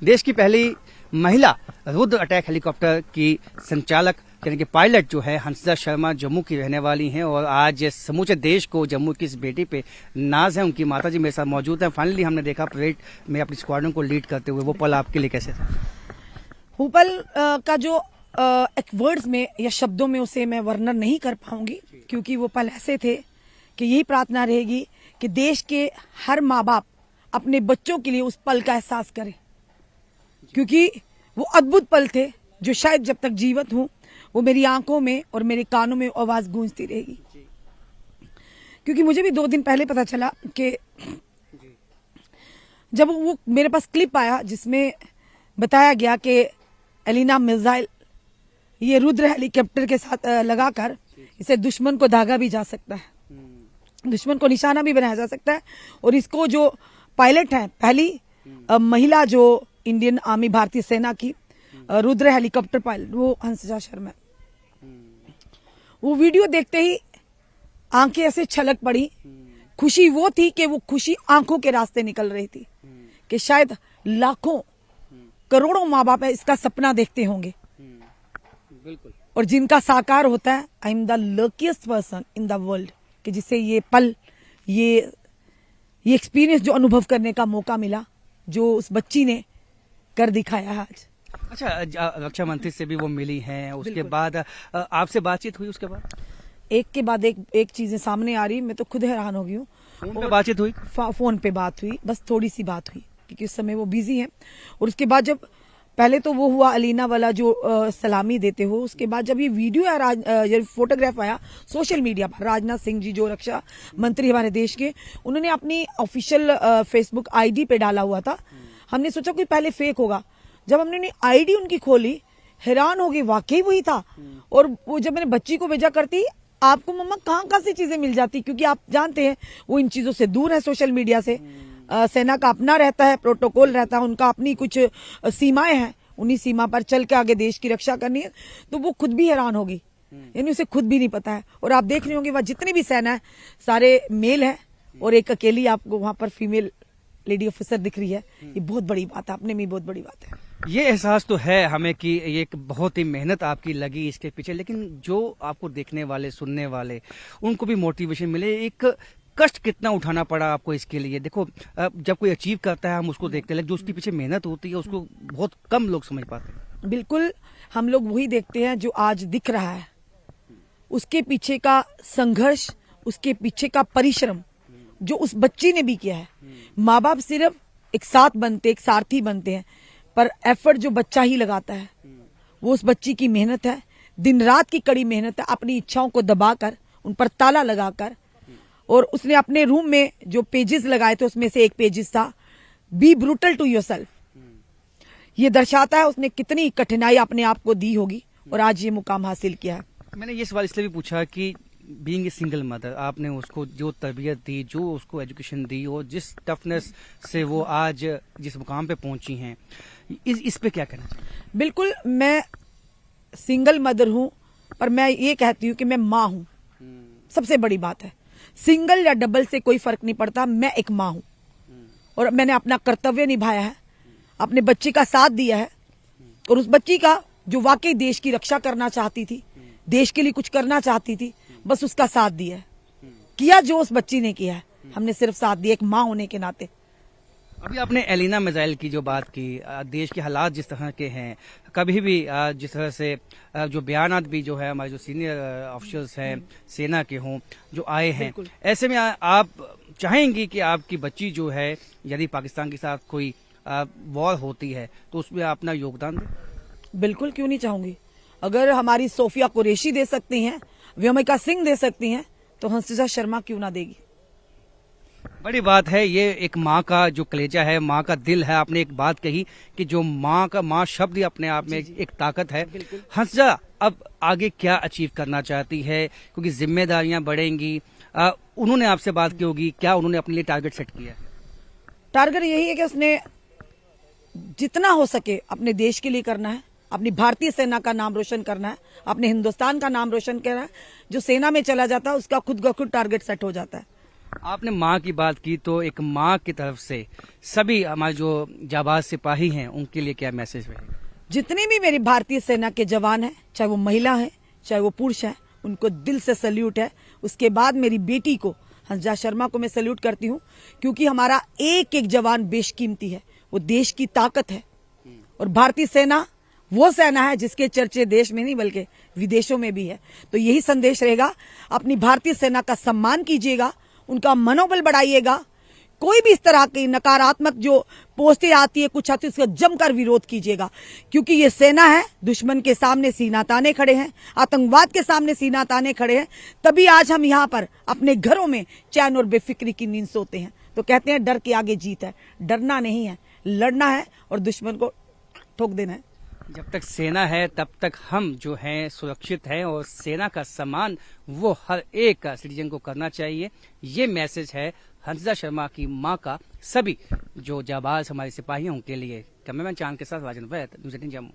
देश की पहली महिला रुद्र अटैक हेलीकॉप्टर की संचालक यानी कि पायलट जो है हंसदा शर्मा जम्मू की रहने वाली हैं और आज समूचे देश को जम्मू की इस बेटी पे नाज है। उनकी माता जी मेरे साथ मौजूद हैं। फाइनली हमने देखा परेड में अपनी स्क्वाड्रन को लीड करते हुए। वो पल आपके लिए कैसे था? वो पल का जो एक वर्ड्स में या शब्दों में उसे मैं वर्णन नहीं कर पाऊंगी, क्योंकि वो पल ऐसे थे कि यही प्रार्थना रहेगी कि देश के हर माँ बाप अपने बच्चों के लिए उस पल का एहसास करें, क्योंकि वो अद्भुत पल थे जो शायद जब तक जीवित हूं वो मेरी आंखों में और मेरे कानों में आवाज गूंजती रहेगी। क्योंकि मुझे भी 2 दिन पहले पता चला कि जब वो मेरे पास क्लिप आया जिसमें बताया गया कि एलिना मिसाइल ये रुद्र हेलीकॉप्टर के साथ लगाकर इसे दुश्मन को दागा भी जा सकता है, दुश्मन को निशाना भी बनाया जा सकता है। और इसको जो पायलट है, पहली महिला जो इंडियन आर्मी भारतीय सेना की रुद्र हेलीकॉप्टर पायलट, वो हंसदा शर्मा। वो वीडियो देखते ही आंखें ऐसे छलक पड़ी। खुशी वो थी कि वो खुशी आंखों के रास्ते निकल रही थी कि शायद लाखों करोड़ों माँ बाप इसका सपना देखते होंगे, बिल्कुल, और जिनका साकार होता है। I am the luckiest person in the world कि जिसे ये पल, ये एक्सपीरियंस जो अनुभव करने का मौका मिला, जो उस बच्ची ने कर दिखाया है आज। अच्छा, रक्षा मंत्री से भी वो मिली हैं, उसके बाद आपसे बातचीत हुई? उसके बाद एक के बाद एक चीजें सामने आ रही, मैं तो खुद हैरान हो गई हूँ। फोन पे बातचीत हुई? फोन पे बात हुई, बस थोड़ी सी बात हुई क्योंकि उस समय वो बिजी हैं। और उसके बाद जब पहले तो वो हुआ अलीना वाला जो सलामी देते हो, उसके बाद जब ये वीडियो या फोटोग्राफ आया सोशल मीडिया पर, राजनाथ सिंह जी जो रक्षा मंत्री हमारे देश के, उन्होंने अपनी ऑफिशियल फेसबुक आईडी पे डाला हुआ था। हमने सोचा कोई पहले फेक होगा, जब हमने आईडी उनकी खोली हैरान हो गई, वाकई वही था। और वो जब मैंने बच्ची को भेजा करती, आपको मम्मा कहाँ से चीजें मिल जाती, क्योंकि आप जानते हैं वो इन चीजों से दूर है, सोशल मीडिया से। सेना का अपना रहता है, प्रोटोकॉल रहता है, उनका अपनी कुछ सीमाएं हैं, उन्हीं सीमा पर चल के आगे देश की रक्षा करनी है। तो वो खुद भी हैरान होगी, यानी उसे खुद भी नहीं पता है। और आप देख रहे होंगे वहां जितनी भी सेना है सारे मेल है और एक अकेली आपको वहां पर फीमेल लेडी ऑफिसर दिख रही है। ये बहुत बड़ी बात है, अपने में बहुत बड़ी बात है। ये एहसास तो है हमें कि ये एक बहुत ही मेहनत आपकी लगी इसके पीछे, लेकिन जो आपको देखने वाले, सुनने वाले, उनको भी मोटिवेशन मिले। एक कष्ट कितना उठाना पड़ा आपको इसके लिए? देखो, जब कोई अचीव करता है हम उसको देखते हैं, लेकिन जो उसके पीछे मेहनत होती है उसको बहुत कम लोग समझ पाते हैं। बिल्कुल, हम लोग वही देखते हैं जो आज दिख रहा है, उसके पीछे का संघर्ष, उसके पीछे का परिश्रम जो उस बच्ची ने भी किया है। माँ बाप सिर्फ एक साथ बनते, एक सारथी बनते हैं, पर एफर्ट जो बच्चा ही लगाता है वो उस बच्ची की मेहनत है, दिन रात की कड़ी मेहनत है, अपनी इच्छाओं को दबाकर, उन पर ताला लगाकर। और उसने अपने रूम में जो पेजेस लगाए थे उसमें से एक पेजेस था बी ब्रूटल टू योरसेल्फ। ये दर्शाता है उसने कितनी कठिनाई अपने आप को दी होगी और आज ये मुकाम हासिल किया है। मैंने ये सवाल इसलिए भी पूछा कि बीइंग ए सिंगल मदर, आपने उसको जो तरबियत दी, जो उसको एजुकेशन दी और जिस टफनेस से वो आज जिस मुकाम पे पहुंची हैं, इस पे क्या कहना चाहिए? बिल्कुल, मैं सिंगल मदर हूं, पर मैं ये कहती हूं कि मैं माँ हूं। सबसे बड़ी बात है, सिंगल या डबल से कोई फर्क नहीं पड़ता, मैं एक माँ हूं और मैंने अपना कर्तव्य निभाया है, अपने बच्चे का साथ दिया है। और उस बच्ची का जो वाकई देश की रक्षा करना चाहती थी, देश के लिए कुछ करना चाहती थी, बस उसका साथ दिया है, किया जो उस बच्ची ने किया है, हमने सिर्फ साथ दिया एक माँ होने के नाते। अभी आपने एलिना मिसाइल की जो बात की, देश के हालात जिस तरह के हैं, कभी भी जिस तरह से जो बयानात भी जो है हमारे जो सीनियर ऑफिसर्स हैं सेना के हों जो आए हैं, ऐसे में आप चाहेंगी कि आपकी बच्ची जो है यदि पाकिस्तान के साथ कोई वॉर होती है तो उसमें अपना योगदान दे? बिल्कुल, क्यों नहीं चाहूंगी। अगर हमारी सोफिया कुरैशी दे सकती हैं, व्योमिका सिंह दे सकती हैं, तो हंसदा शर्मा क्यों ना देगी। बड़ी बात है, ये एक माँ का जो कलेजा है, माँ का दिल है। आपने एक बात कही कि जो माँ शब्द ही अपने आप में एक ताकत है। हंसदा अब आगे क्या अचीव करना चाहती है, क्योंकि जिम्मेदारियां बढ़ेंगी? उन्होंने आपसे बात की होगी, क्या उन्होंने अपने लिए टारगेट सेट किया? टारगेट यही है कि उसने जितना हो सके अपने देश के लिए करना है, अपनी भारतीय सेना का नाम रोशन करना है, अपने हिंदुस्तान का नाम रोशन करना है। जो सेना में चला जाता है उसका खुद ब खुद टारगेट सेट हो जाता है। आपने माँ की बात की तो एक माँ की तरफ से सभी हमारे जो जाबाज सिपाही हैं उनके लिए क्या मैसेज रहेगा? जितने भी मेरी भारतीय सेना के जवान हैं, चाहे वो महिला हैं चाहे वो पुरुष हैं, उनको दिल से सल्यूट है। उसके बाद मेरी बेटी को, हंसा शर्मा को मैं सल्यूट करती हूँ, क्योंकि हमारा एक एक जवान बेशकीमती है, वो देश की ताकत है। और भारतीय सेना वो सेना है जिसके चर्चे देश में नहीं बल्कि विदेशों में भी है। तो यही संदेश रहेगा, अपनी भारतीय सेना का सम्मान कीजिएगा, उनका मनोबल बढ़ाइएगा। कोई भी इस तरह की नकारात्मक जो पोस्टें आती है, कुछ आती है, उसका जमकर विरोध कीजिएगा, क्योंकि ये सेना है, दुश्मन के सामने सीना ताने खड़े हैं, आतंकवाद के सामने सीना ताने खड़े हैं। तभी आज हम यहाँ पर अपने घरों में चैन और बेफिक्री की नींद सोते हैं। तो कहते हैं डर के आगे जीत है। डरना नहीं है, लड़ना है और दुश्मन को ठोक देना है। जब तक सेना है तब तक हम जो हैं सुरक्षित हैं, और सेना का सम्मान वो हर एक सिटीजन को करना चाहिए। ये मैसेज है हंसा शर्मा की मां का सभी जो जाबाज हमारे सिपाहियों के लिए। कैमरामैन चांद के साथ राजन वैद, न्यूज़ 18 जम्मू।